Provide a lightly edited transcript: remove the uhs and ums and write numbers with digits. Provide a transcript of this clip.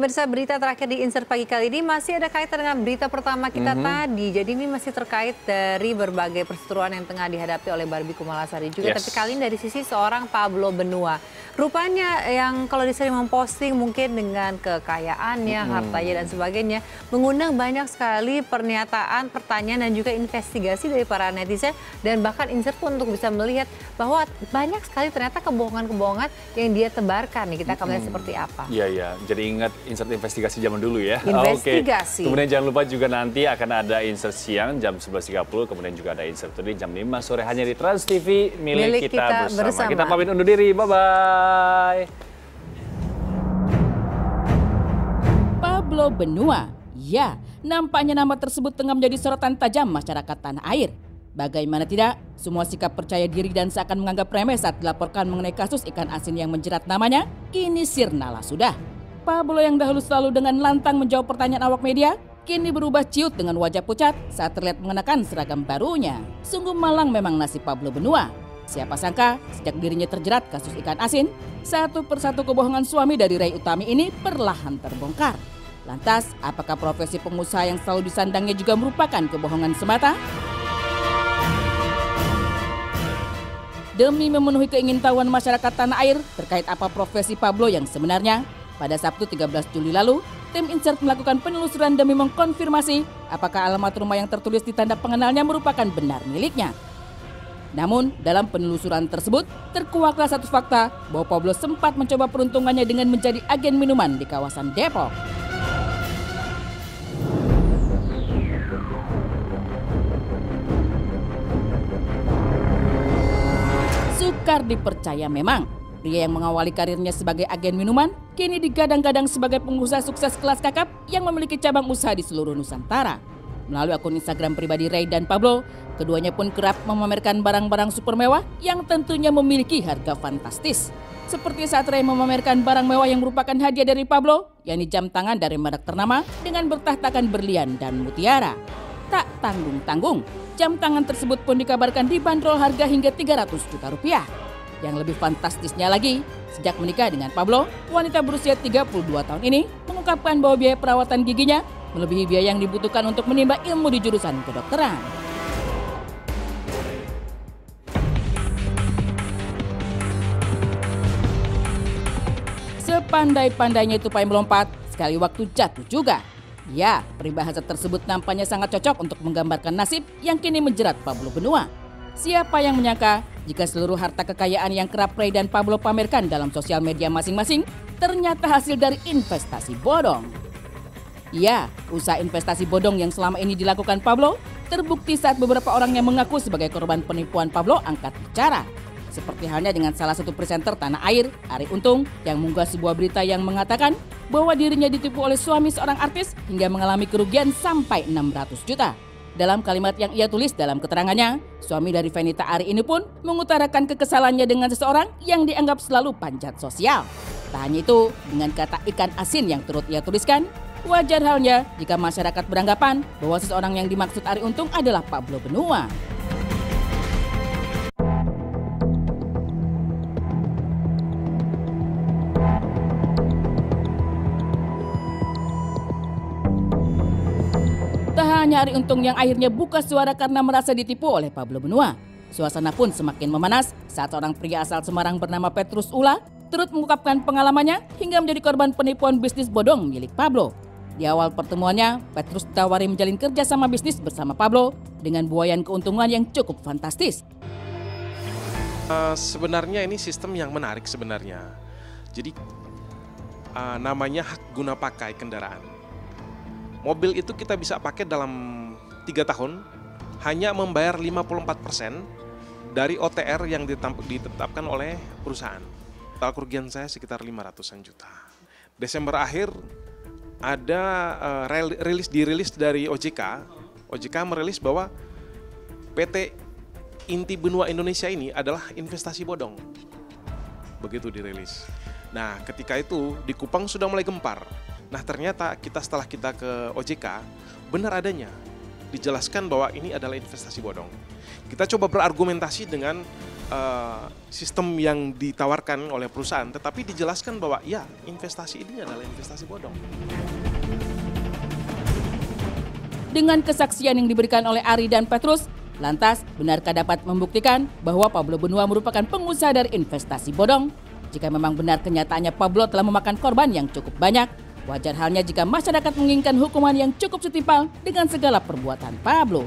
Pemirsa, berita terakhir di Insert Pagi kali ini masih ada kaitan dengan berita pertama kita tadi. Jadi ini masih terkait dari berbagai perseteruan yang tengah dihadapi oleh Barbie Kumalasari juga. Tapi kali ini dari sisi seorang Pablo Benua. Rupanya yang kalau disering memposting mungkin dengan kekayaannya, hartanya dan sebagainya, mengundang banyak sekali pernyataan, pertanyaan dan juga investigasi dari para netizen. Dan bahkan Insert pun untuk bisa melihat bahwa banyak sekali ternyata kebohongan-kebohongan yang dia tebarkan. Nih, kita akan melihat seperti apa. Iya, jadi ingat Insert investigasi zaman dulu ya. Investigasi. Kemudian jangan lupa juga nanti akan ada Insert siang jam 11.30, kemudian juga ada Insert Today jam 5 sore hanya di Trans TV milik kita bersama. Kita pamit undur diri, bye-bye. Pablo Benua, ya, nampaknya nama tersebut tengah menjadi sorotan tajam masyarakat tanah air. Bagaimana tidak, semua sikap percaya diri dan seakan menganggap remeh saat dilaporkan mengenai kasus ikan asin yang menjerat namanya, kini sirnalah sudah. Pablo yang dahulu selalu dengan lantang menjawab pertanyaan awak media, kini berubah ciut dengan wajah pucat saat terlihat mengenakan seragam barunya. Sungguh malang memang nasib Pablo Benua. Siapa sangka sejak dirinya terjerat kasus ikan asin, satu persatu kebohongan suami dari Ray Utami ini perlahan terbongkar. Lantas, apakah profesi pengusaha yang selalu disandangnya juga merupakan kebohongan semata? Demi memenuhi keingintahuan masyarakat tanah air terkait apa profesi Pablo yang sebenarnya, pada Sabtu 13 Juli lalu, tim Insert melakukan penelusuran demi mengkonfirmasi apakah alamat rumah yang tertulis di tanda pengenalnya merupakan benar miliknya. Namun, dalam penelusuran tersebut, terkuaklah satu fakta bahwa Pablo sempat mencoba peruntungannya dengan menjadi agen minuman di kawasan Depok. Sukar dipercaya memang, pria yang mengawali karirnya sebagai agen minuman, kini digadang-gadang sebagai pengusaha sukses kelas kakap yang memiliki cabang usaha di seluruh Nusantara. Melalui akun Instagram pribadi Ray dan Pablo, keduanya pun kerap memamerkan barang-barang super mewah yang tentunya memiliki harga fantastis. Seperti saat Ray memamerkan barang mewah yang merupakan hadiah dari Pablo, yakni jam tangan dari merek ternama dengan bertahtakan berlian dan mutiara. Tak tanggung-tanggung, jam tangan tersebut pun dikabarkan dibanderol harga hingga 300 juta rupiah. Yang lebih fantastisnya lagi, sejak menikah dengan Pablo, wanita berusia 32 tahun ini mengungkapkan bahwa biaya perawatan giginya melebihi biaya yang dibutuhkan untuk menimba ilmu di jurusan kedokteran. Sepandai-pandainya tupai melompat, sekali waktu jatuh juga. Ya, peribahasa tersebut nampaknya sangat cocok untuk menggambarkan nasib yang kini menjerat Pablo Benua. Siapa yang menyangka jika seluruh harta kekayaan yang kerap Ray dan Pablo pamerkan dalam sosial media masing-masing ternyata hasil dari investasi bodong. Ya, usaha investasi bodong yang selama ini dilakukan Pablo terbukti saat beberapa orang yang mengaku sebagai korban penipuan Pablo angkat bicara. Seperti halnya dengan salah satu presenter tanah air, Arie Untung, yang mengunggah sebuah berita yang mengatakan bahwa dirinya ditipu oleh suami seorang artis hingga mengalami kerugian sampai 600 juta. Dalam kalimat yang ia tulis dalam keterangannya, suami dari Fenita Arie ini pun mengutarakan kekesalannya dengan seseorang yang dianggap selalu panjat sosial. Tak hanya itu, dengan kata ikan asin yang turut ia tuliskan, wajar halnya jika masyarakat beranggapan bahwa seseorang yang dimaksud Arie Untung adalah Pablo Benua. Hanya Arie Untung yang akhirnya buka suara karena merasa ditipu oleh Pablo Benua. Suasana pun semakin memanas saat seorang pria asal Semarang bernama Petrus Ula turut mengungkapkan pengalamannya hingga menjadi korban penipuan bisnis bodong milik Pablo. Di awal pertemuannya, Petrus ditawari menjalin kerjasama bisnis bersama Pablo dengan buayan keuntungan yang cukup fantastis. Sebenarnya ini sistem yang menarik sebenarnya. Jadi namanya hak guna pakai kendaraan. Mobil itu kita bisa pakai dalam 3 tahun, hanya membayar 54% dari OTR yang ditetapkan oleh perusahaan. Total kerugian saya sekitar 500-an juta. Desember akhir ada dirilis dari OJK. OJK merilis bahwa PT Inti Benua Indonesia ini adalah investasi bodong. Begitu dirilis. Nah, ketika itu di Kupang sudah mulai gempar. Nah, ternyata setelah kita ke OJK, benar adanya dijelaskan bahwa ini adalah investasi bodong. Kita coba berargumentasi dengan sistem yang ditawarkan oleh perusahaan, tetapi dijelaskan bahwa ya investasi ini adalah investasi bodong. Dengan kesaksian yang diberikan oleh Ari dan Petrus, lantas benarkah dapat membuktikan bahwa Pablo Benua merupakan pengusaha dari investasi bodong? Jika memang benar kenyataannya Pablo telah memakan korban yang cukup banyak, wajar halnya jika masyarakat menginginkan hukuman yang cukup setimpal dengan segala perbuatan Pablo.